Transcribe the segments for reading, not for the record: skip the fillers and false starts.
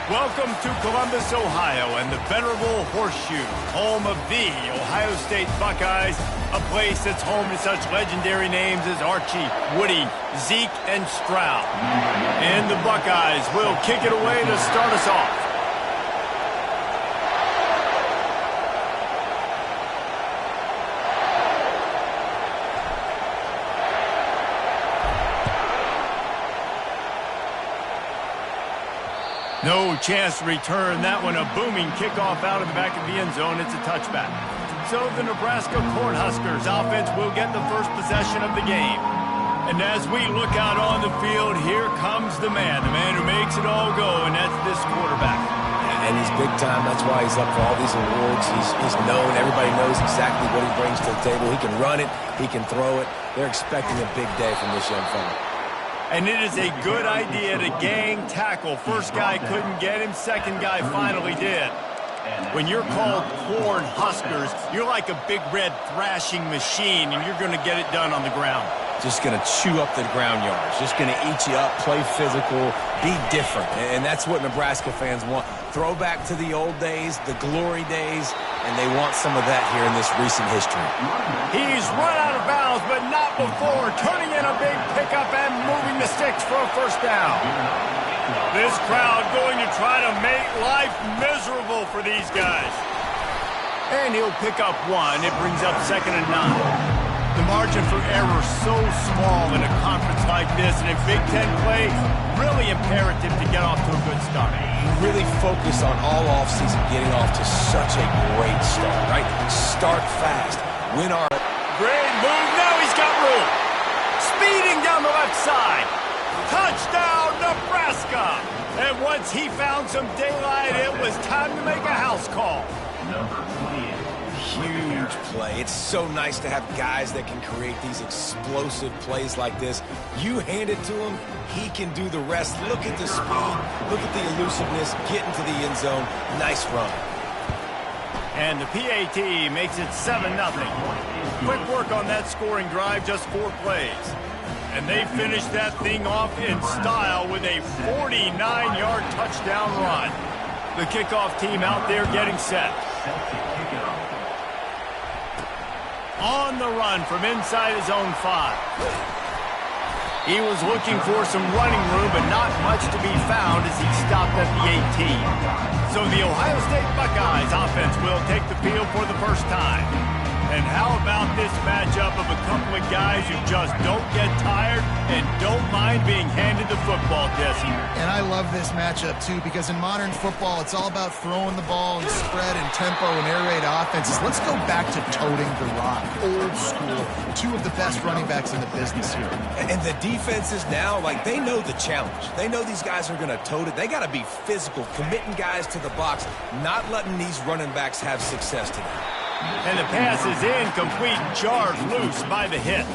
Welcome to Columbus, Ohio, and the venerable Horseshoe, home of the Ohio State Buckeyes, a place that's home to such legendary names as Archie, Woody, Zeke, and Stroud. And the Buckeyes will kick it away to start us off. No chance to return that one. A booming kickoff out of the back of the end zone. It's a touchback. So the Nebraska Cornhuskers offense will get the first possession of the game. And as we look out on the field, here comes the man who makes it all go, and that's this quarterback. And he's big time. That's why he's up for all these awards. He's known. Everybody knows exactly what he brings to the table. He can run it. He can throw it. They're expecting a big day from this young fella. And it is a good idea to gang tackle. First guy couldn't get him, second guy finally did. When you're called Cornhuskers, you're like a big red thrashing machine, and you're going to get it done on the ground. Just going to chew up the ground yards. Just going to eat you up, play physical, be different. And that's what Nebraska fans want. Throw back to the old days, the glory days, and they want some of that here in this recent history. He's run out of bounds, but not before. Turning in a big pickup and moving the sticks for a first down. This crowd going to try to make life miserable for these guys. And he'll pick up one. It brings up 2nd and 9. The margin for error so small in a conference like this, and in Big Ten play, really imperative to get off to a good start. Really focus on all offseason getting off to such a great start, right? Start fast. Win our... Great move. Now he's got room. Speeding down the left side. Touchdown, Nebraska. And once he found some daylight, it was time to make a house call. Huge play. It's so nice to have guys that can create these explosive plays like this. You hand it to him, he can do the rest. Look at the speed. Look at the elusiveness. Get into the end zone. Nice run. And the PAT makes it 7-0. Quick work on that scoring drive, just 4 plays. And they finished that thing off in style with a 49-yard touchdown run. The kickoff team out there getting set. On the run from inside his own 5. He was looking for some running room, but not much to be found as he stopped at the 18. So the Ohio State Buckeyes offense will take the field for the first time. And how about this matchup of a couple of guys who just don't get tired and don't mind being handed the football, Jesse? And I love this matchup, too, because in modern football, it's all about throwing the ball and spread and tempo and air raid offenses. Let's go back to toting the rock, old school. 2 of the best running backs in the business here. And the defenses now, like, they know the challenge. They know these guys are going to tote it. They got to be physical, committing guys to the box, not letting these running backs have success today. And the pass is incomplete, jarred loose by the hit.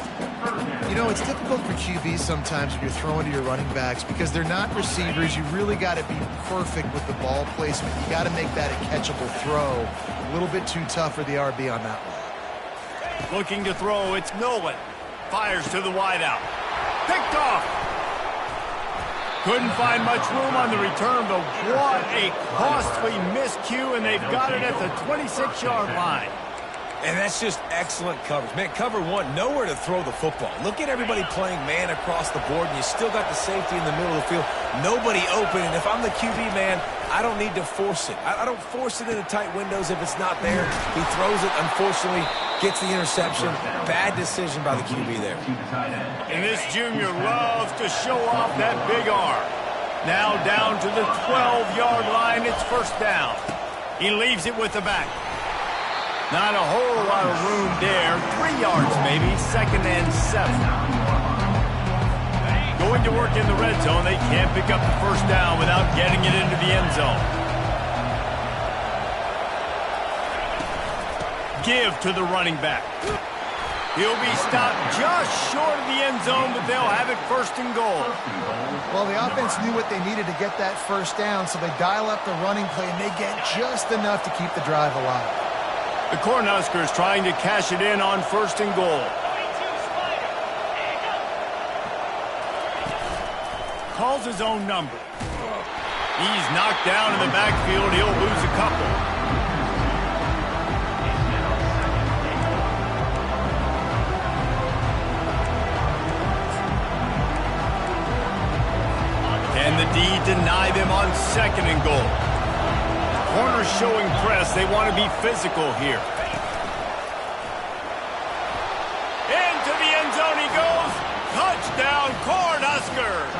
You know, it's difficult for QBs sometimes when you're throwing to your running backs because they're not receivers. You really got to be perfect with the ball placement. You got to make that a catchable throw. A little bit too tough for the RB on that one. Looking to throw, it's Nolan. Fires to the wideout. Picked off. Couldn't find much room on the return, but what a costly miscue, and they've got it at the 26-yard line. And that's just excellent coverage. Man, cover 1, nowhere to throw the football. Look at everybody playing man across the board, and you still got the safety in the middle of the field. Nobody open, and if I'm the QB, man, I don't need to force it. I don't force it into tight windows if it's not there. He throws it, unfortunately, gets the interception. Bad decision by the QB there. And this junior loves to show off that big arm. Now down to the 12-yard line, it's first down. He leaves it with the back. Not a whole lot of room there. 3 yards maybe, 2nd and 7. Going to work in the red zone. They can't pick up the first down without getting it into the end zone. Give to the running back. He'll be stopped just short of the end zone, but they'll have it 1st and goal. Well, the offense knew what they needed to get that first down, so they dial up the running play, and they get just enough to keep the drive alive. The Cornhuskers trying to cash it in on 1st and goal. Calls his own number. He's knocked down in the backfield. He'll lose a couple. Can the D deny them on 2nd and goal? Corners showing press. They want to be physical here. Into the end zone he goes. Touchdown, Cornhuskers.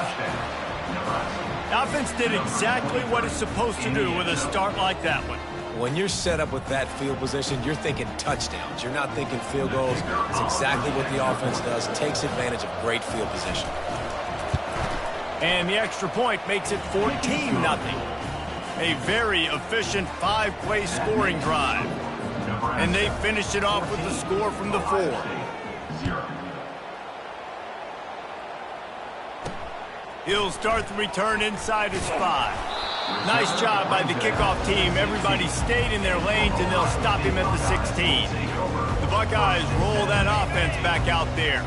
The offense did exactly what it's supposed to do with a start like that one. When you're set up with that field position, you're thinking touchdowns. You're not thinking field goals. It's exactly what the offense does. Takes advantage of great field position. And the extra point makes it 14-0. A very efficient 5-play scoring drive. And they finished it off with the score from the 4. He'll start the return inside his 5. Nice job by the kickoff team. Everybody stayed in their lanes, and they'll stop him at the 16. The Buckeyes roll that offense back out there.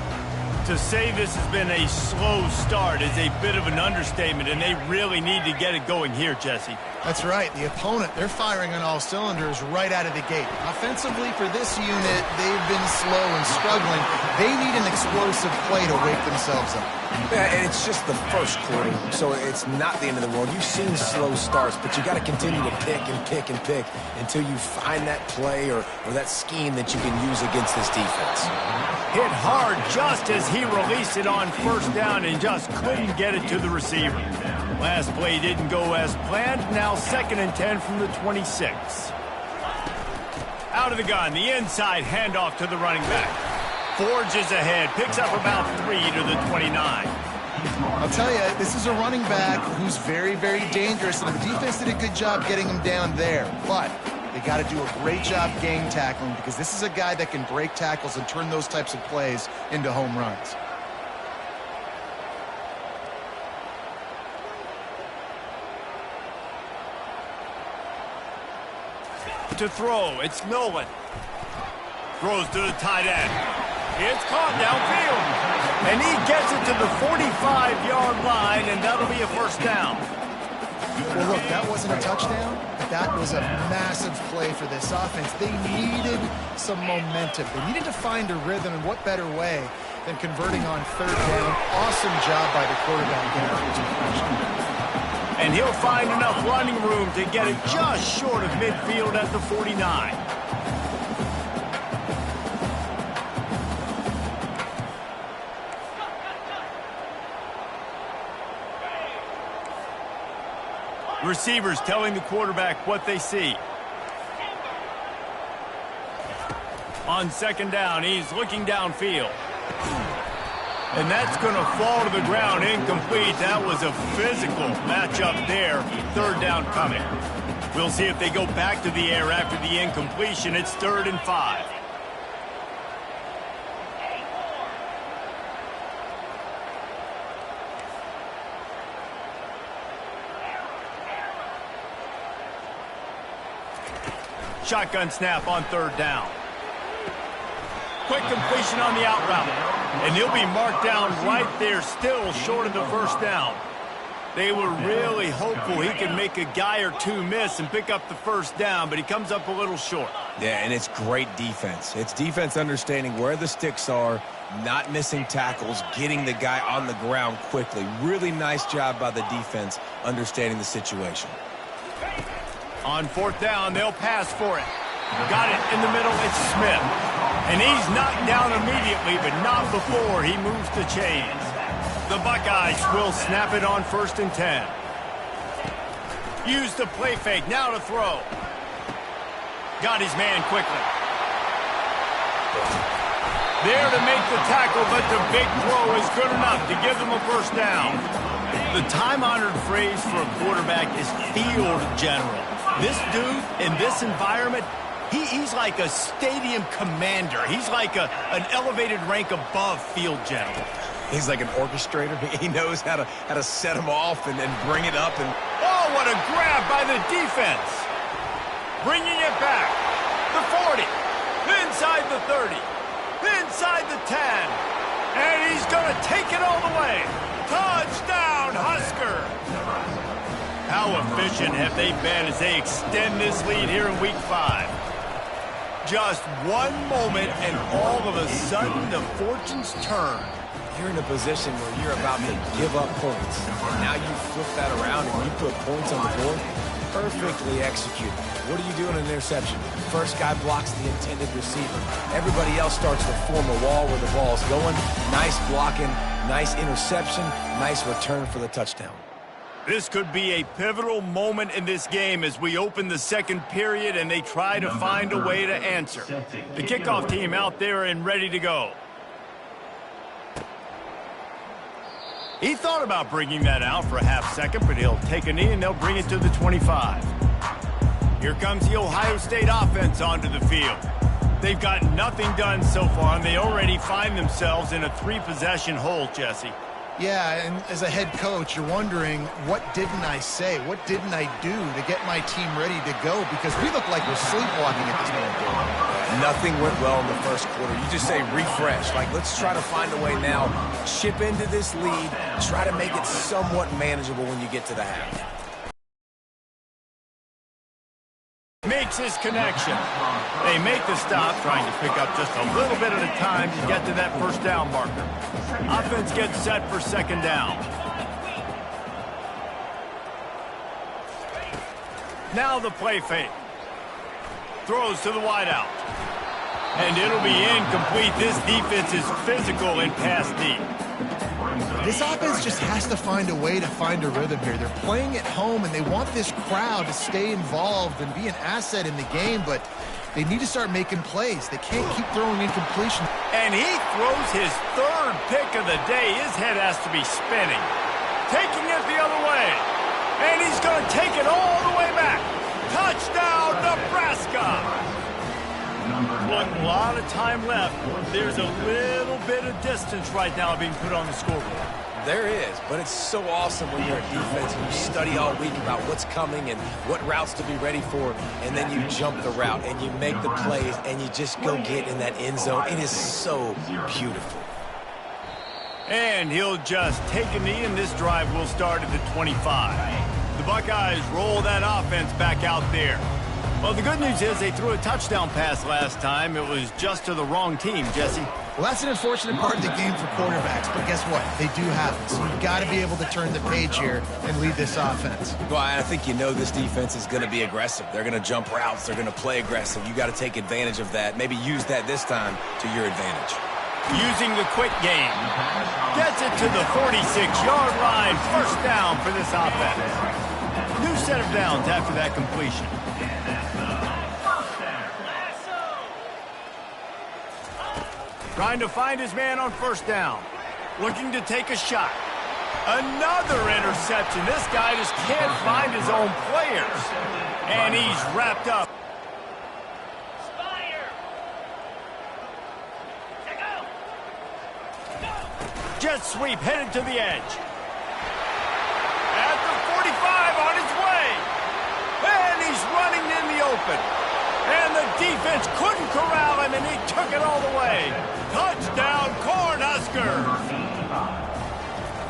To say this has been a slow start is a bit of an understatement, and they really need to get it going here, Jesse. That's right. The opponent, they're firing on all cylinders right out of the gate. Offensively, for this unit, they've been slow and struggling. They need an explosive play to wake themselves up. Yeah, and it's just the first quarter, so it's not the end of the world. You've seen slow starts, but you got to continue to pick and pick and pick until you find that play or that scheme that you can use against this defense. Hit hard just as he released it on 1st down and just couldn't get it to the receiver. Last play didn't go as planned. Now 2nd and 10 from the 26. Out of the gun, the inside handoff to the running back. Forges ahead, picks up about 3 to the 29. I'll tell you, this is a running back who's very, very dangerous, and the defense did a good job getting him down there. But they got to do a great job gang tackling, because this is a guy that can break tackles and turn those types of plays into home runs. To throw, it's Nolan. Throws to the tight end. It's caught downfield. And he gets it to the 45-yard line, and that'll be a 1st down. Well, look, that wasn't a touchdown, but that was a massive play for this offense. They needed some momentum. They needed to find a rhythm, and what better way than converting on 3rd down. Awesome job by the quarterback there. And he'll find enough running room to get it just short of midfield at the 49. Receivers telling the quarterback what they see. On 2nd down, he's looking downfield. And that's going to fall to the ground incomplete. That was a physical matchup there. 3rd down coming. We'll see if they go back to the air after the incompletion. It's 3rd and 5. Shotgun snap on 3rd down. Quick completion on the out route. And he'll be marked down right there, still short of the 1st down. They were really hopeful he could make a guy or two miss and pick up the 1st down, but he comes up a little short. Yeah, and it's great defense. It's defense understanding where the sticks are, not missing tackles, getting the guy on the ground quickly. Really nice job by the defense understanding the situation. On 4th down, they'll pass for it. Got it in the middle, it's Smith. And he's knocked down immediately, but not before he moves the chains. The Buckeyes will snap it on 1st and 10. Use the play fake, now to throw. Got his man quickly. There to make the tackle, but the big throw is good enough to give them a 1st down. The time-honored phrase for a quarterback is field general. This dude, in this environment, he's like a stadium commander. He's like an elevated rank above field general. He's like an orchestrator. He knows how to set him off and bring it up. And oh, what a grab by the defense. Bringing it back. The 40. Inside the 30. Inside the 10. And he's going to take it all the way. Touchdown, Husker. How efficient have they been as they extend this lead here in Week 5? Just one moment, and all of a sudden, the fortunes turn. You're in a position where you're about to give up points. And now you flip that around and you put points on the board. Perfectly executed. What do you do in an interception? First guy blocks the intended receiver. Everybody else starts to form a wall where the ball's going. Nice blocking, nice interception, nice return for the touchdown. This could be a pivotal moment in this game as we open the second period and they try to find a way to answer. The kickoff team out there and ready to go. He thought about bringing that out for a half second, but he'll take a knee and they'll bring it to the 25. Here comes the Ohio State offense onto the field. They've got nothing done so far, and they already find themselves in a 3-possession hole, Jesse. Yeah, and as a head coach, you're wondering, what didn't I say? What didn't I do to get my team ready to go? Because we look like we're sleepwalking at this moment. Nothing went well in the first quarter. You just say refresh. Like, let's try to find a way now. Chip into this lead. Try to make it somewhat manageable when you get to the half. Makes his connection. They make the stop, trying to pick up just a little bit at a time to get to that first down marker. Offense gets set for second down. Now the play fake. Throws to the wideout. And it'll be incomplete. This defense is physical in pass deep. This offense just has to find a way to find a rhythm here. They're playing at home, and they want this crowd to stay involved and be an asset in the game, but they need to start making plays. They can't keep throwing incompletion. And he throws his third pick of the day. His head has to be spinning. Taking it the other way. And he's going to take it all the way back. Touchdown, Nebraska! With a lot of time left, there's a little bit of distance right now being put on the scoreboard. There is, but it's so awesome when you're a defense and you study all week about what's coming and what routes to be ready for, and then you jump the route and you make the plays and you just go get in that end zone. It is so beautiful. And he'll just take a knee, and this drive will start at the 25. The Buckeyes roll that offense back out there. Well, the good news is they threw a touchdown pass last time. It was just to the wrong team, Jesse. Well, that's an unfortunate part of the game for quarterbacks, but guess what? They do have it, so you've got to be able to turn the page here and lead this offense. Well, I think you know this defense is going to be aggressive. They're going to jump routes. They're going to play aggressive. You got to take advantage of that. Maybe use that this time to your advantage. Using the quick game. Gets it to the 46-yard line. First down for this offense. New set of downs after that completion. Trying to find his man on first down. Looking to take a shot. Another interception. This guy just can't find his own players. And he's wrapped up. Jet sweep headed to the edge. At the 45 on his way. And he's running in the open. And the defense couldn't corral him, and he took it all the way. Touchdown, Cornhuskers!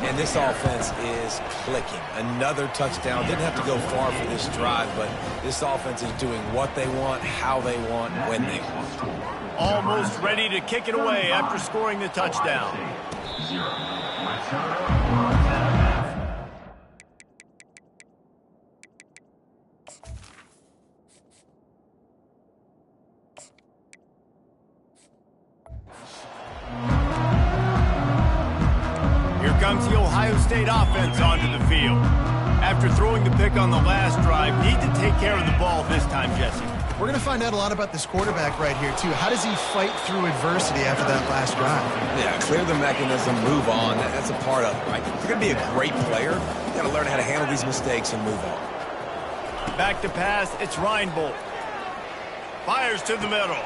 And this offense is clicking. Another touchdown. Didn't have to go far for this drive, but this offense is doing what they want, how they want, when they want. Almost ready to kick it away after scoring the touchdown. Here comes the Ohio State offense onto the field. After throwing the pick on the last drive, need to take care of the ball this time, Jesse. We're going to find out a lot about this quarterback right here, too. How does he fight through adversity after that last drive? Yeah, clear the mechanism, move on. That's a part of it, right? If you're going to be a great player, you got to learn how to handle these mistakes and move on. Back to pass, it's Reinbold. Fires to the middle.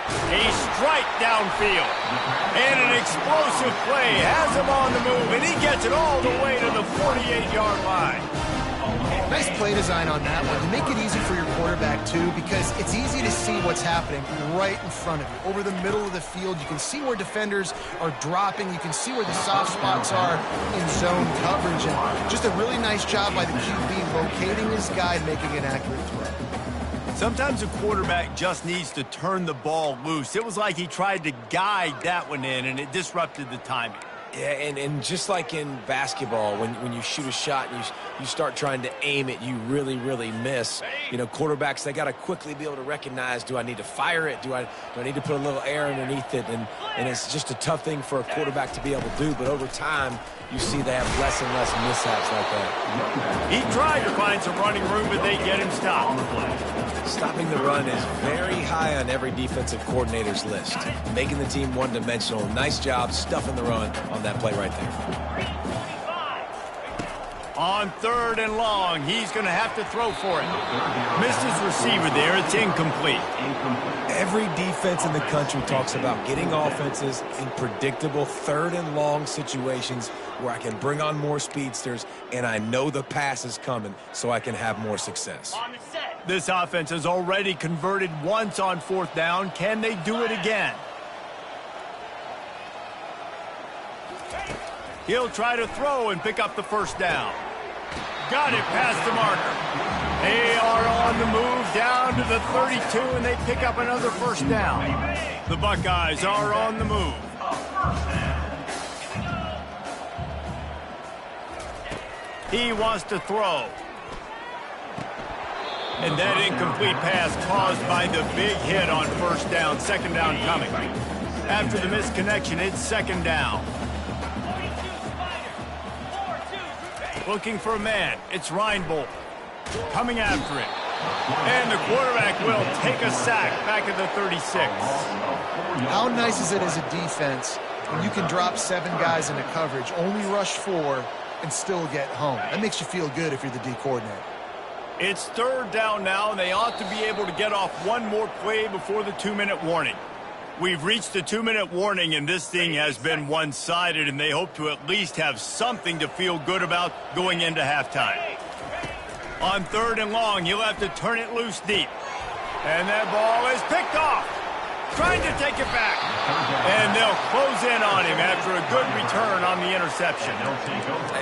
A strike downfield. And an explosive play has him on the move, and he gets it all the way to the 48-yard line. Nice play design on that one to make it easy for your quarterback, too, because it's easy to see what's happening right in front of you. Over the middle of the field, you can see where defenders are dropping. You can see where the soft spots are in zone coverage. And just a really nice job by the QB locating his guy and making an accurate throw. Sometimes a quarterback just needs to turn the ball loose. It was like he tried to guide that one in, and it disrupted the timing. Yeah, and just like in basketball, when you shoot a shot and you start trying to aim it, you really, really miss. You know, quarterbacks, they got to quickly be able to recognize, do I need to fire it? Do I need to put a little air underneath it? And it's just a tough thing for a quarterback to be able to do. But over time, you see they have less and less mishaps like that. He tried to find some running room, but they get him stopped. Stopping the run is very high on every defensive coordinator's list. Making the team one-dimensional. Nice job stuffing the run on that play right there. On 3rd and long, he's going to have to throw for it. Missed his receiver there. It's incomplete. Every defense in the country talks about getting offenses in predictable 3rd and long situations where I can bring on more speedsters and I know the pass is coming so I can have more success. This offense has already converted once on 4th down. Can they do it again? He'll try to throw and pick up the 1st down. Got it past the marker. They are on the move down to the 32, and they pick up another 1st down. The Buckeyes are on the move. He wants to throw. And that incomplete pass caused by the big hit on 1st down. 2nd down coming. After the misconnection, it's 2nd down. Looking for a man. It's Reinbold coming after it. And the quarterback will take a sack back at the 36. How nice is it as a defense when you can drop 7 guys into coverage, only rush 4, and still get home? That makes you feel good if you're the D coordinator. It's 3rd down now, and they ought to be able to get off one more play before the 2-minute warning. We've reached the 2-minute warning, and this thing has been one-sided, and they hope to at least have something to feel good about going into halftime. On 3rd and long, he'll have to turn it loose deep. And that ball is picked off. Trying to take it back. And they'll close in on him after a good return on the interception.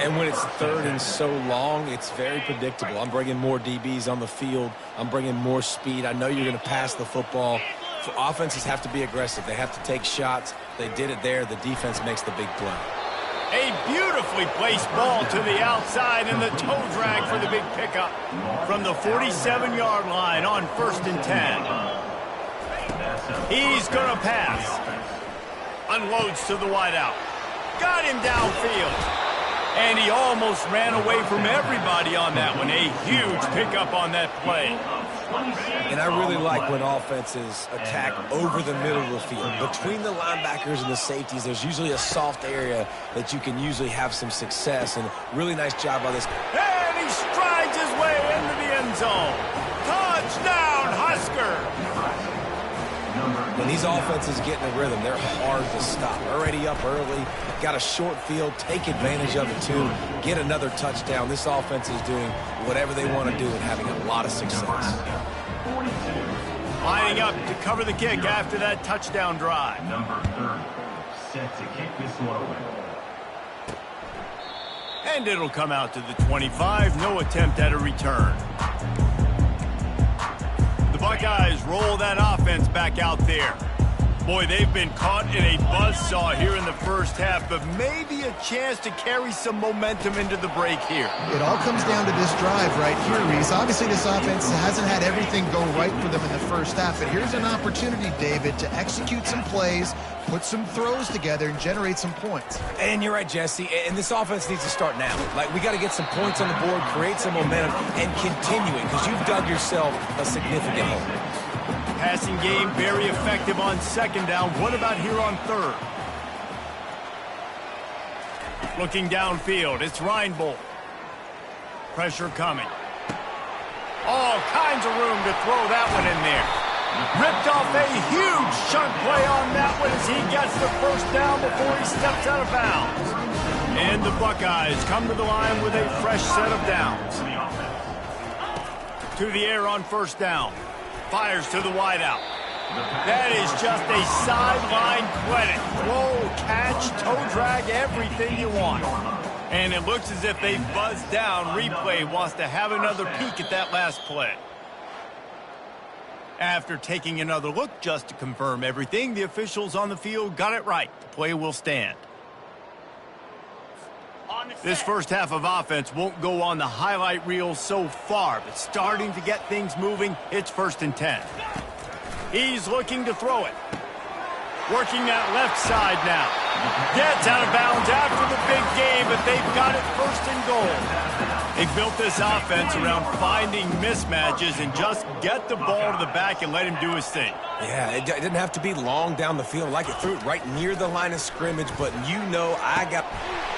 And when it's 3rd and so long, it's very predictable. I'm bringing more DBs on the field. I'm bringing more speed. I know you're going to pass the football. Offenses have to be aggressive. They have to take shots. They did it there. The defense makes the big play. A beautifully placed ball to the outside and the toe drag for the big pickup from the 47-yard line on 1st and 10. He's going to pass. Unloads to the wideout. Got him downfield. And he almost ran away from everybody on that one. A huge pickup on that play. And I really like when offenses attack over the middle of the field. Between the linebackers and the safeties, there's usually a soft area that you can usually have some success. And really nice job by this. And he strides his way into the end zone. Touchdown, Husker! When these offenses get in a rhythm, they're hard to stop. Already up early, got a short field, take advantage of it too, get another touchdown. This offense is doing whatever they want to do and having a lot of success. Lining up to cover the kick after that touchdown drive. Number 30, set to kick this one away. And it'll come out to the 25. No attempt at a return. The Buckeyes roll that offense back out there. Boy, they've been caught in a buzzsaw here in the first half, but maybe a chance to carry some momentum into the break here. It all comes down to this drive right here, Reese. Obviously, this offense hasn't had everything go right for them in the first half, but here's an opportunity, David, to execute some plays, put some throws together, and generate some points. And you're right, Jesse, and this offense needs to start now. Like, we got to get some points on the board, create some momentum, and continue it, because you've dug yourself a significant hole. Passing game very effective on 2nd down. What about here on 3rd? Looking downfield, it's Reinbold. Pressure coming. All kinds of room to throw that one in there. Ripped off a huge chunk play on that one as he gets the 1st down before he steps out of bounds. And the Buckeyes come to the line with a fresh set of downs. To the air on first down. Fires to the wideout. That is just a sideline credit. Throw, catch, toe drag, everything you want. And it looks as if they buzzed down. Replay wants to have another peek at that last play. After taking another look just to confirm everything, the officials on the field got it right. The play will stand. This first half of offense won't go on the highlight reel so far, but starting to get things moving, it's 1st and 10. He's looking to throw it. Working that left side now. Gets out of bounds after the big game, but they've got it 1st and goal. They built this offense around finding mismatches and just get the ball to the back and let him do his thing. Yeah, it didn't have to be long down the field. Like it threw it right near the line of scrimmage, but you know I got...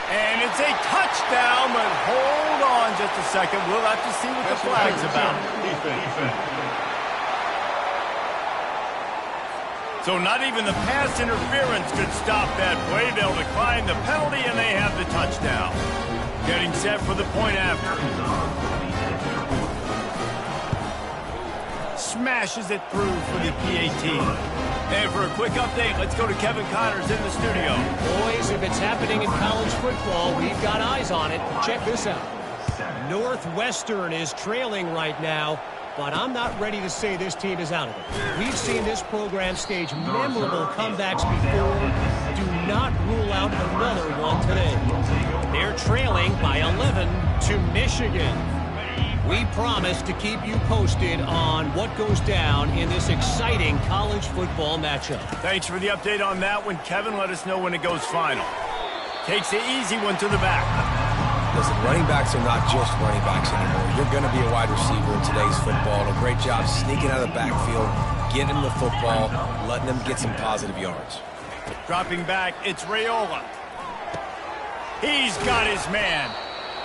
And it's a touchdown, but hold on just a second. We'll have to see what the flag's about. So not even the pass interference could stop that play. They'll decline the penalty, and they have the touchdown. Getting set for the point after. Smashes it through for the PAT. And for a quick update, let's go to Kevin Connors in the studio. Boys, if it's happening in college football, we've got eyes on it. Check this out. Northwestern is trailing right now, but I'm not ready to say this team is out of it. We've seen this program stage memorable comebacks before. Do not rule out another one today. They're trailing by 11 to Michigan. We promise to keep you posted on what goes down in this exciting college football matchup. Thanks for the update on that one, Kevin. Let us know when it goes final. Takes the easy one to the back. Listen, running backs are not just running backs anymore. You're going to be a wide receiver in today's football. And a great job sneaking out of the backfield, getting them the football, letting them get some positive yards. Dropping back, it's Raiola. He's got his man.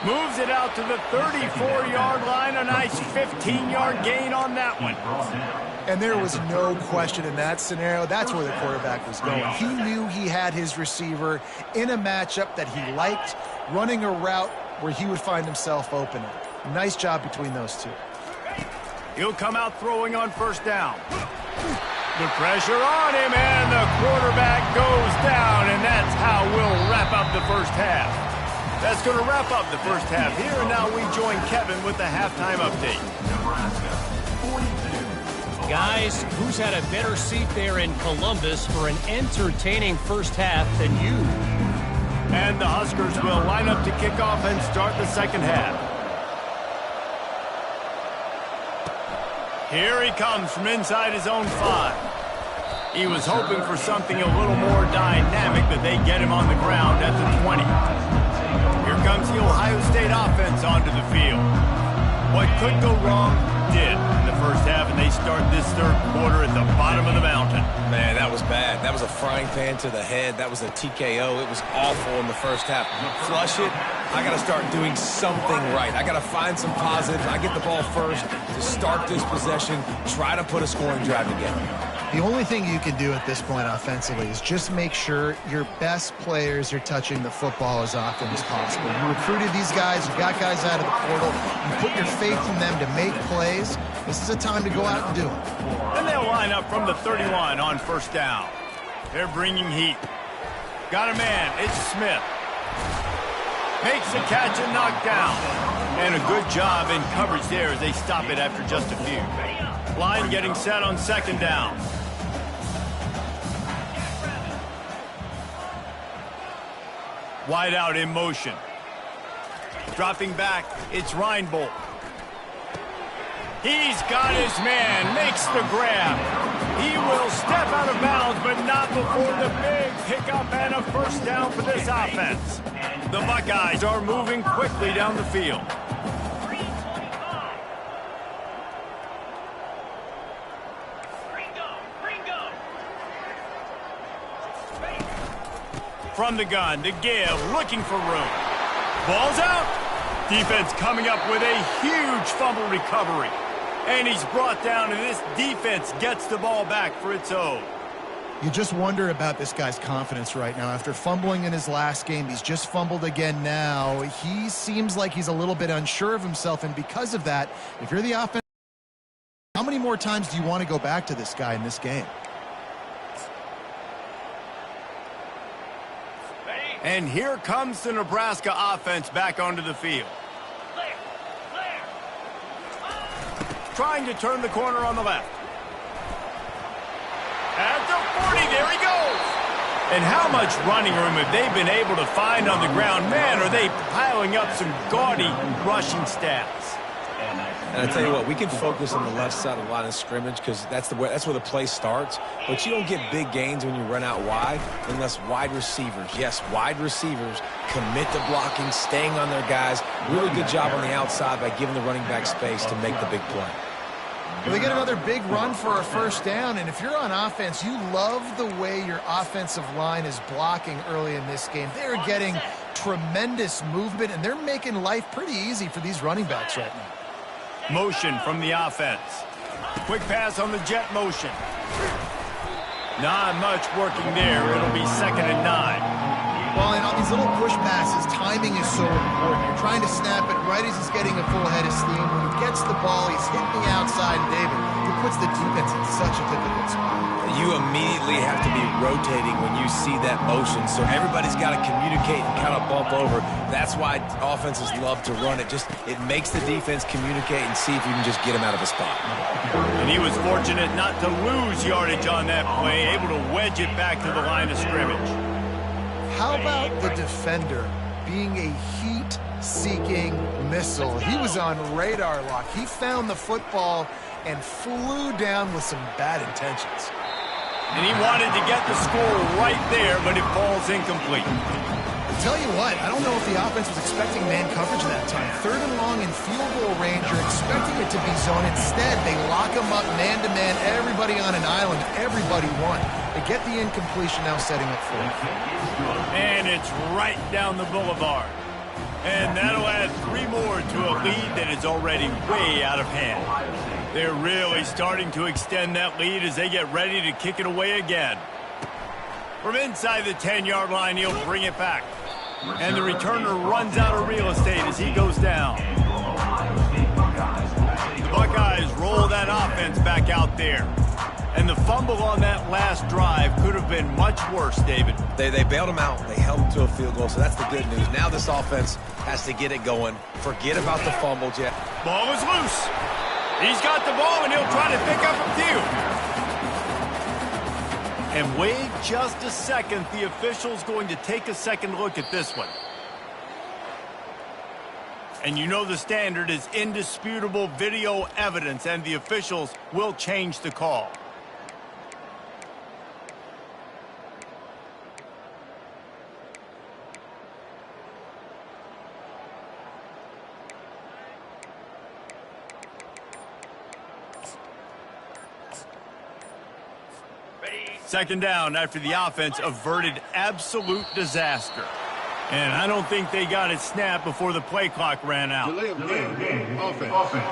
Moves it out to the 34-yard line. A nice 15-yard gain on that one. And there was no question in that scenario. That's where the quarterback was going. He knew he had his receiver in a matchup that he liked, running a route where he would find himself open. Nice job between those two. He'll come out throwing on first down. The pressure on him, and the quarterback goes down, and that's how we'll wrap up the first half. That's going to wrap up the first half here, and now we join Kevin with the halftime update. Guys, who's had a better seat there in Columbus for an entertaining first half than you? And the Huskers will line up to kick off and start the second half. Here he comes from inside his own 5. He was hoping for something a little more dynamic, but they get him on the ground at the 20. Here comes the Ohio State offense onto the field. What could go wrong did in the first half, and they start this third quarter at the bottom of the mountain. Man, that was bad. That was a frying pan to the head. That was a TKO. It was awful in the first half. Flush it. I got to start doing something right. I got to find some positives. I get the ball first to start this possession, try to put a scoring drive together. The only thing you can do at this point offensively is just make sure your best players are touching the football as often as possible. You recruited these guys, you got guys out of the portal, you put your faith in them to make plays. This is a time to go out and do it. And they'll line up from the 31 on first down. They're bringing heat. Got a man, it's Smith. Makes the catch and knocked down. And a good job in coverage there as they stop it after just a few. Line getting set on second down. Wide out in motion. Dropping back, it's Reinbold. He's got his man, makes the grab. He will step out of bounds, but not before the big pickup and a first down for this offense. The Buckeyes are moving quickly down the field. From the gun to give, looking for room. Ball's out. Defense coming up with a huge fumble recovery. And he's brought down, and this defense gets the ball back for its own. You just wonder about this guy's confidence right now. After fumbling in his last game, he's just fumbled again now. He seems like he's a little bit unsure of himself, and because of that, if you're the offense, more times do you want to go back to this guy in this game? And here comes the Nebraska offense back onto the field. Trying to turn the corner on the left. At the 40, there he goes. And how much running room have they been able to find on the ground? Man, are they piling up some gaudy rushing stats. And I tell you what, we can focus on the left side of the line of scrimmage because that's where the play starts. But you don't get big gains when you run out wide unless wide receivers, yes, wide receivers, commit to blocking, staying on their guys. Really good job on the outside by giving the running back space to make the big play. Well, they get another big run for a first down, and if you're on offense, you love the way your offensive line is blocking early in this game. They're getting tremendous movement, and they're making life pretty easy for these running backs right now. Motion from the offense. Quick pass on the jet motion. Not much working there. It'll be 2nd and 9. Well, and on these little push passes, timing is so important. You're trying to snap it right as he's getting a full head of steam. When he gets the ball, he's hitting the outside, and David, he puts the defense in such a difficult spot. You immediately have to be rotating when you see that motion, so everybody's got to communicate and kind of bump over. That's why offenses love to run it. It makes the defense communicate and see if you can just get him out of a spot. And he was fortunate not to lose yardage on that play, able to wedge it back to the line of scrimmage. How about the defender being a heat-seeking missile? He was on radar lock. He found the football and flew down with some bad intentions. And he wanted to get the score right there, but it falls incomplete. I'll tell you what, I don't know if the offense was expecting man coverage that time. 3rd and long in field goal range, you're expecting it to be zone. Instead, they lock him up man-to-man, everybody on an island, everybody won. They get the incompletion now setting up for it. And it's right down the boulevard. And that'll add 3 more to a lead that is already way out of hand. They're really starting to extend that lead as they get ready to kick it away again. From inside the 10-yard line, he'll bring it back. And the returner runs out of real estate as he goes down. The Buckeyes roll that offense back out there. And the fumble on that last drive could have been much worse, David. They bailed him out. They held him to a field goal, so that's the good news. Now this offense has to get it going. Forget about the fumble, Jeff. Ball is loose. He's got the ball, and he'll try to pick up a few. And wait just a second. The official's going to take a second look at this one. And you know the standard is indisputable video evidence, and the officials will change the call. Second down after the offense averted absolute disaster. And I don't think they got it snapped before the play clock ran out. Delay of game. Offense.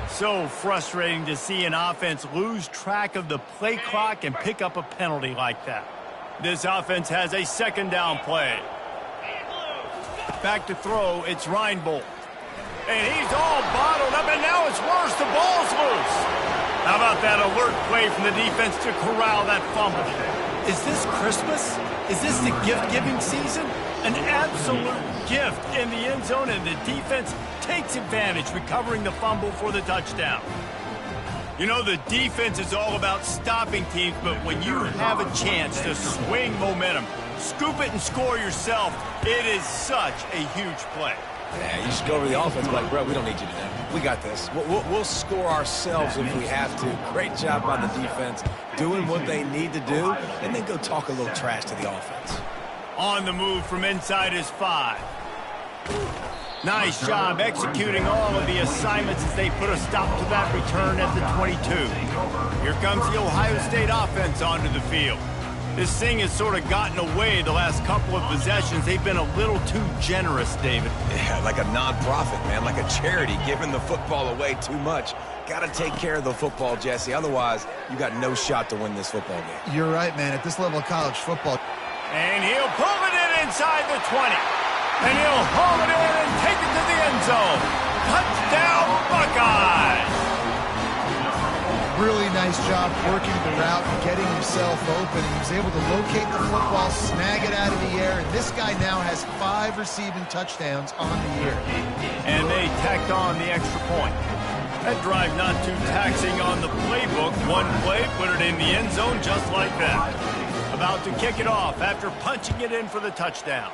So frustrating to see an offense lose track of the play clock and pick up a penalty like that. This offense has a 2nd down play. Back to throw, it's Reinbold. And he's all bottled up, and now it's worse. The ball's loose. How about that alert play from the defense to corral that fumble? Is this Christmas? Is this the gift-giving season? An absolute gift in the end zone, and the defense takes advantage, recovering the fumble for the touchdown. You know, the defense is all about stopping teams, but when you have a chance to swing momentum, scoop it and score yourself, it is such a huge play. Yeah, you should go over to the offense and be like, bro, we don't need you today. We got this. We'll score ourselves if we have to. Great job by the defense doing what they need to do, and then go talk a little trash to the offense. On the move from inside his 5. Nice job executing all of the assignments as they put a stop to that return at the 22. Here comes the Ohio State offense onto the field. This thing has sort of gotten away the last couple of possessions. They've been a little too generous, David. Yeah, like a non-profit, man, like a charity, giving the football away too much. Got to take care of the football, Jesse. Otherwise, you got no shot to win this football game. You're right, man. At this level of college football. And he'll pull it in inside the 20. And he'll haul it in and take it to the end zone. Touchdown, Buckeyes! Really nice job working the route and getting himself open. He was able to locate the football, snag it out of the air, and this guy now has 5 receiving touchdowns on the year. And they tacked on the extra point. That drive not too taxing on the playbook. One play, put it in the end zone just like that. About to kick it off after punching it in for the touchdown.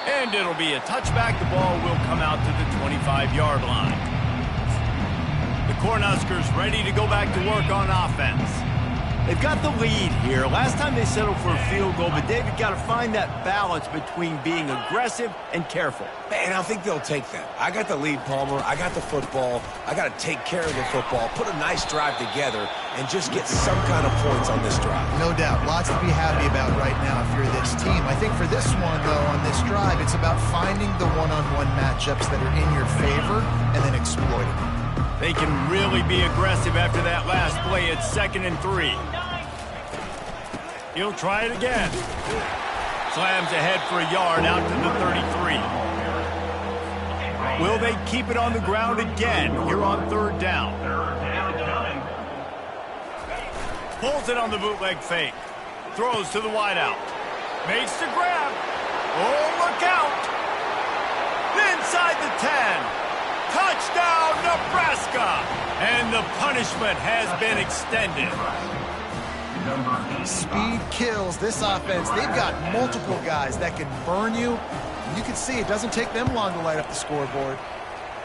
And it'll be a touchback. The ball will come out to the 25-yard line. The Cornhuskers ready to go back to work on offense. They've got the lead here. Last time they settled for a field goal, but David got to find that balance between being aggressive and careful. Man, I think they'll take that. I got the lead, Palmer. I got the football. I got to take care of the football, put a nice drive together, and just get some kind of points on this drive. No doubt. Lots to be happy about right now if you're this team. I think for this one, though, on this drive, it's about finding the one-on-one matchups that are in your favor and then exploiting them. They can really be aggressive after that last play. It's 2nd and 3. He'll try it again. Slams ahead for a yard out to the 33. Will they keep it on the ground again here on 3rd down? Pulls it on the bootleg fake. Throws to the wideout. Makes the grab. Oh, look out. Inside the 10. Touchdown, Nebraska! And the punishment has been extended. Speed kills this offense. They've got multiple guys that can burn you. You can see it doesn't take them long to light up the scoreboard.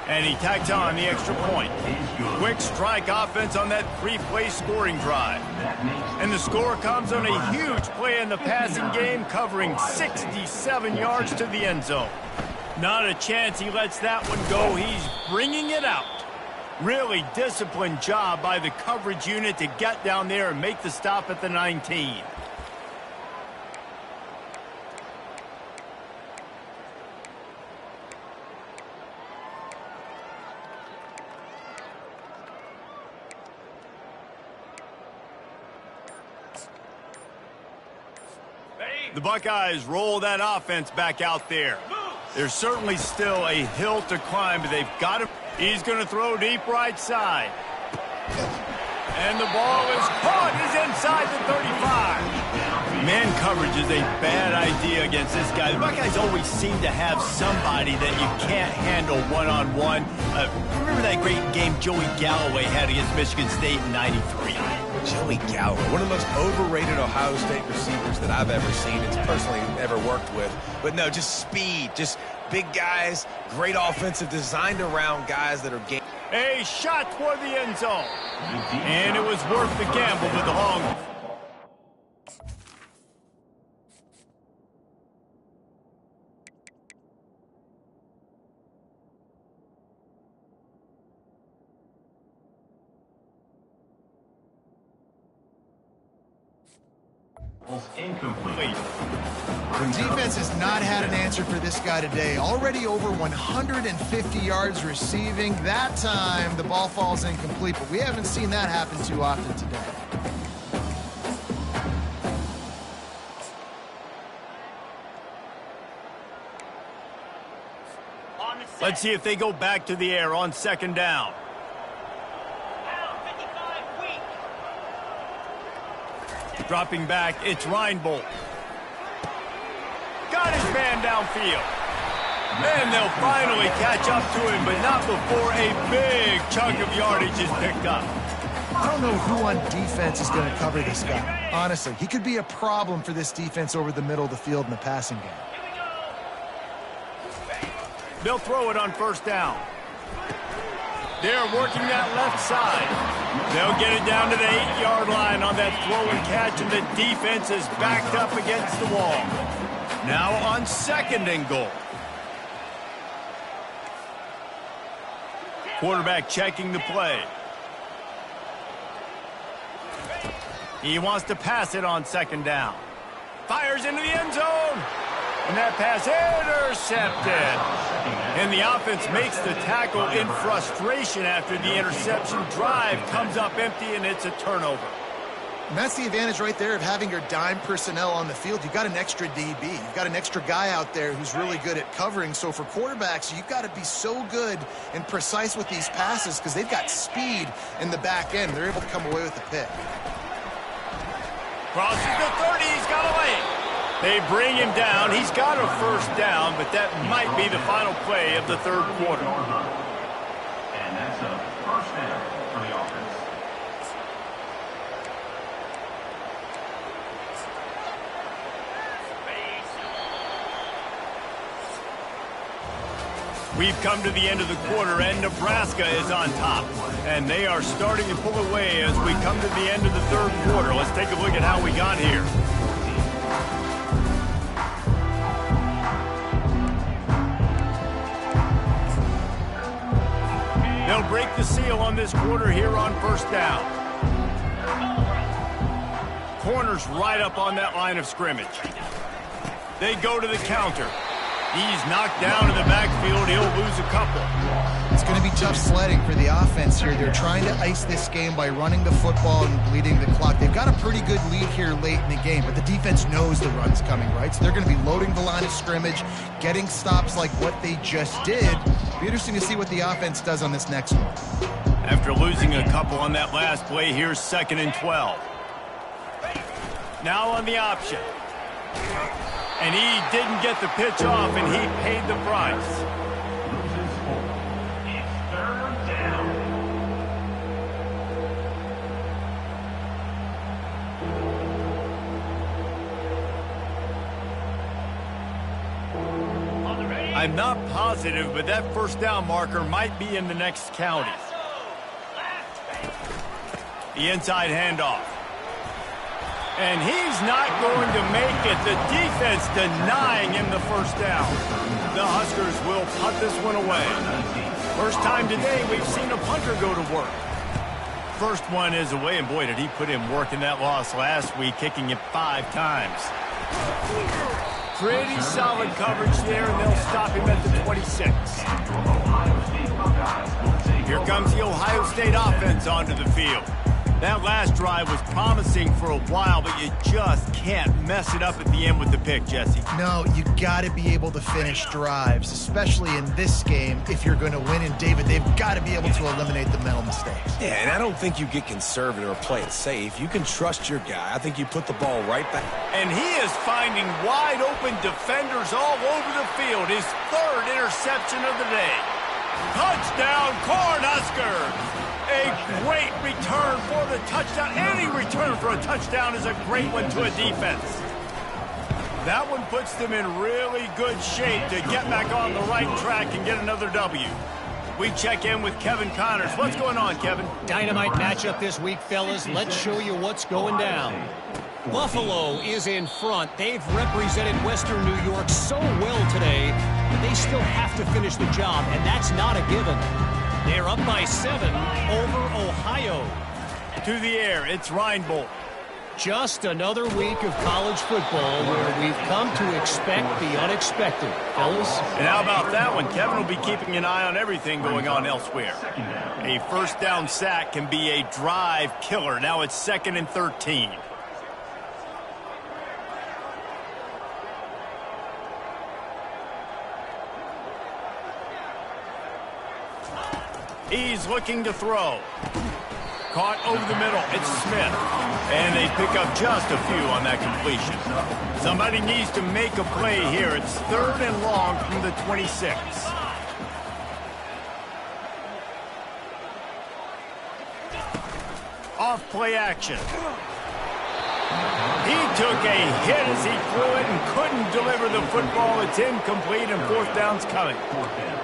And he tacked on the extra point. Quick strike offense on that 3-play scoring drive. And the score comes on a huge play in the passing game, covering 67 yards to the end zone. Not a chance he lets that one go. He's bringing it out. Really disciplined job by the coverage unit to get down there and make the stop at the 19. The Buckeyes roll that offense back out there. There's certainly still a hill to climb, but they've got to. He's going to throw deep right side. And the ball is caught. He's inside the 35. Man coverage is a bad idea against this guy. The Buckeyes always seem to have somebody that you can't handle one-on-one. Remember that great game Joey Galloway had against Michigan State in '93? Joey Galloway, one of the most overrated Ohio State receivers that I've ever seen and personally ever worked with. But no, just speed, just big guys, great offensive, designed around guys that are game. A shot toward the end zone. And it was worth the gamble with the long. Incomplete. The defense has not had an answer for this guy today. Already over 150 yards receiving. That time, the ball falls incomplete, but we haven't seen that happen too often today. Let's see if they go back to the air on 2nd down. Dropping back, it's Reinbold. Got his man downfield. And they'll finally catch up to him, but not before a big chunk of yardage is picked up. I don't know who on defense is going to cover this guy. Honestly, he could be a problem for this defense over the middle of the field in the passing game. They'll throw it on 1st down. They're working that left side. They'll get it down to the 8-yard line on that throw and catch, and the defense is backed up against the wall. Now on 2nd and goal. Quarterback checking the play. He wants to pass it on 2nd down. Fires into the end zone. And that pass intercepted. And the offense makes the tackle in frustration after the interception. Drive comes up empty, and it's a turnover. And that's the advantage right there of having your dime personnel on the field. You've got an extra DB. You've got an extra guy out there who's really good at covering. So for quarterbacks, you've got to be so good and precise with these passes because they've got speed in the back end. They're able to come away with the pick. Crosses the 30. He's got away. They bring him down. He's got a first down, but that might be the final play of the third quarter. And that's a first down for the offense. We've come to the end of the quarter, and Nebraska is on top. And they are starting to pull away as we come to the end of the third quarter. Let's take a look at how we got here. They'll break the seal on this quarter here on first down. Corners right up on that line of scrimmage. They go to the counter. He's knocked down in the backfield. He'll lose a couple. It's going to be tough sledding for the offense here. They're trying to ice this game by running the football and bleeding the clock. They've got a pretty good lead here late in the game, but the defense knows the run's coming, right? So they're going to be loading the line of scrimmage, getting stops like what they just did. It'll be interesting to see what the offense does on this next one. After losing a couple on that last play, here's 2nd and 12. Now on the option. And he didn't get the pitch off, and he paid the price. Loses 4. It's third down. I'm not positive, but that first down marker might be in the next county. The inside handoff. And he's not going to make it. The defense denying him the first down. The Huskers will punt this one away. First time today we've seen a punter go to work. First one is away, and boy, did he put in work in that loss last week, kicking it 5 times. Pretty solid coverage there, and they'll stop him at the 26. Here comes the Ohio State offense onto the field. That last drive was promising for a while, but you just can't mess it up at the end with the pick, Jesse. No, you got to be able to finish drives, especially in this game if you're going to win. And, David, they've got to be able to eliminate the mental mistakes. Yeah, and I don't think you get conservative or play it safe. You can trust your guy. I think you put the ball right back. And he is finding wide-open defenders all over the field. His 3rd interception of the day. Touchdown, Cornhuskers! A great return for the touchdown. Any return for a touchdown is a great one to a defense. That one puts them in really good shape to get back on the right track and get another W. We check in with Kevin Connors. What's going on, Kevin? Dynamite matchup this week, fellas. Let's show you what's going down. Buffalo is in front. They've represented Western New York so well today, but they still have to finish the job, and that's not a given. They're up by 7 over Ohio. To the air, it's Reinbold. Just another week of college football where we've come to expect the unexpected, fellas. And how about that one? Kevin will be keeping an eye on everything going on elsewhere. A first down sack can be a drive killer. Now it's 2nd and 13. He's looking to throw. Caught over the middle. It's Smith. And they pick up just a few on that completion. Somebody needs to make a play here. It's 3rd and long from the 26. Off play action. He took a hit as he threw it and couldn't deliver the football. It's incomplete, and 4th down's coming.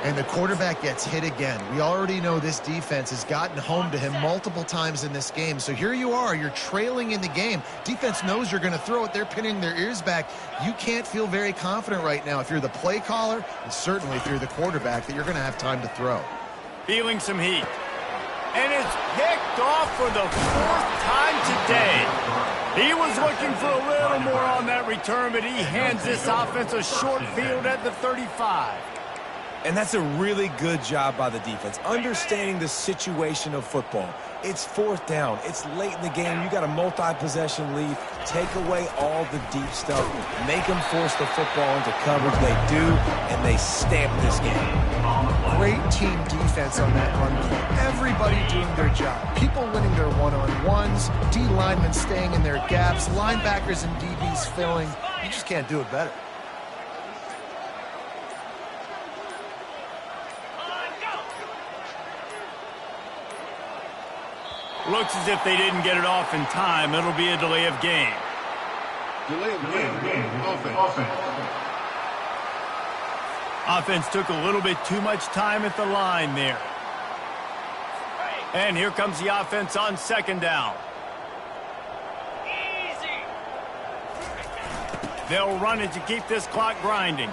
And the quarterback gets hit again. We already know this defense has gotten home to him multiple times in this game. So here you are. You're trailing in the game. Defense knows you're going to throw it. They're pinning their ears back. You can't feel very confident right now if you're the play caller, and certainly if you're the quarterback, that you're going to have time to throw. Feeling some heat. And it's picked off for the 4th time today. He was looking for a little more on that return, but he hands this offense a short field at the 35. And that's a really good job by the defense, understanding the situation of football. It's fourth down. It's late in the game. You got a multi-possession lead. Take away all the deep stuff. Make them force the football into coverage. They do, and they stamp this game. Great team defense on that run play. Everybody doing their job. People winning their one-on-ones, D linemen staying in their gaps, linebackers and DBs filling. You just can't do it better. Looks as if they didn't get it off in time. It'll be a delay of game. Delay of game. Offense. Offense took a little bit too much time at the line there. And here comes the offense on second down. Easy. They'll run it to keep this clock grinding.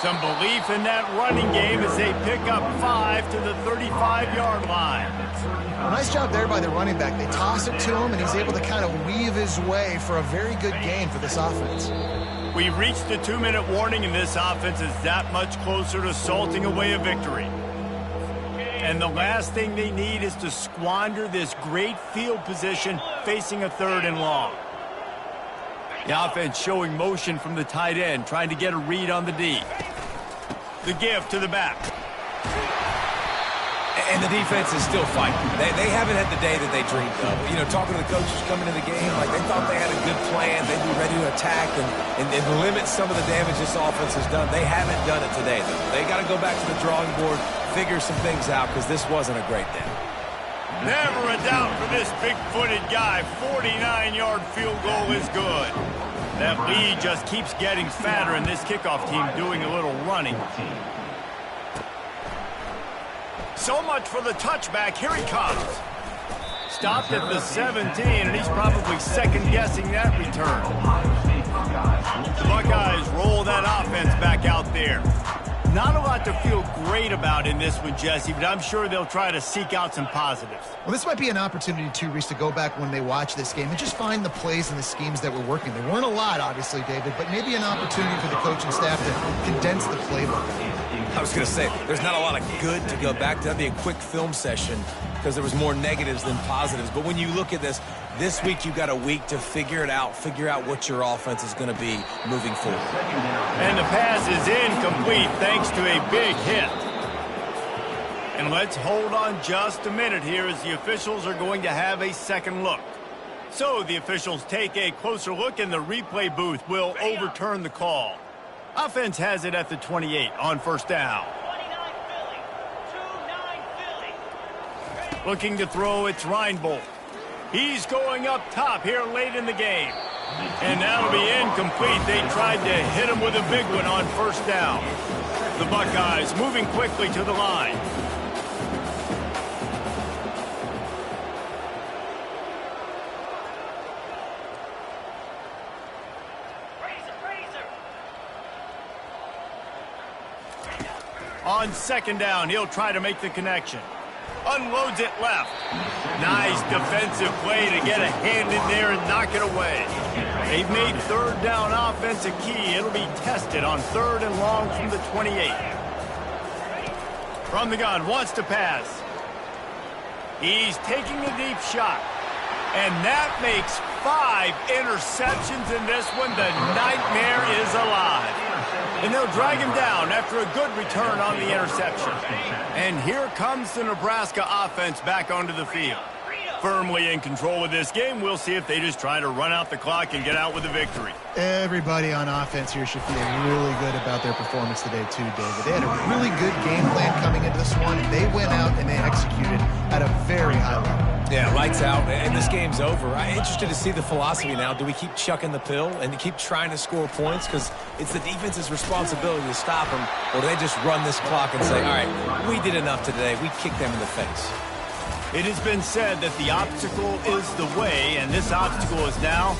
Some belief in that running game as they pick up 5 to the 35-yard line. Well, nice job there by the running back. They toss it to him, and he's able to kind of weave his way for a very good gain for this offense. We've reached the 2-minute warning, and this offense is that much closer to salting away a victory. And the last thing they need is to squander this great field position facing a 3rd and long. The offense showing motion from the tight end, trying to get a read on the D. The give to the back. And the defense is still fighting. They haven't had the day that they dreamed of. You know, talking to the coaches coming into the game, like they thought they had a good plan. They'd be ready to attack and limit some of the damage this offense has done. They haven't done it today, though. They got to go back to the drawing board, figure some things out, because this wasn't a great day. Never a doubt for this big-footed guy. 49-yard field goal is good. That lead just keeps getting fatter, and this kickoff team doing a little running. So much for the touchback. Here he comes. Stopped at the 17, and he's probably second-guessing that return. The Buckeyes roll that offense back out there. Not a lot to feel great about in this one, Jesse, but I'm sure they'll try to seek out some positives. Well, this might be an opportunity, too, Reese, to go back when they watch this game and just find the plays and the schemes that were working. There weren't a lot, obviously, David, but maybe an opportunity for the coaching staff to condense the playbook. I was going to say, there's not a lot of good to go back to. That'd be a quick film session because there was more negatives than positives. But when you look at this week you got a week to figure it out, figure out what your offense is going to be moving forward. And the pass is incomplete thanks to a big hit. And let's hold on just a minute here as the officials are going to have a second look. So the officials take a closer look and the replay booth will overturn the call. Offense has it at the 28 on first down. 29 Philly. Looking to throw, it's Reinbold. He's going up top here late in the game. And that'll be incomplete. They tried to hit him with a big one on first down. The Buckeyes moving quickly to the line. On second down, he'll try to make the connection. Unloads it left. Nice defensive play to get a hand in there and knock it away. They've made third down offense a key. It'll be tested on 3rd and long from the 28. From the gun, wants to pass. He's taking a deep shot. And that makes 5 interceptions in this one. The nightmare is alive. And they'll drag him down after a good return on the interception. And here comes the Nebraska offense back onto the field. Firmly in control of this game. We'll see if they just try to run out the clock and get out with a victory. Everybody on offense here should feel really good about their performance today too, David. They had a really good game plan coming into this one. They went out and they executed at a very high level. Yeah, lights out, and this game's over. I'm interested to see the philosophy now. Do we keep chucking the pill and keep trying to score points? Because it's the defense's responsibility to stop them. Or do they just run this clock and say, all right, we did enough today. We kicked them in the face. It has been said that the obstacle is the way, and this obstacle is now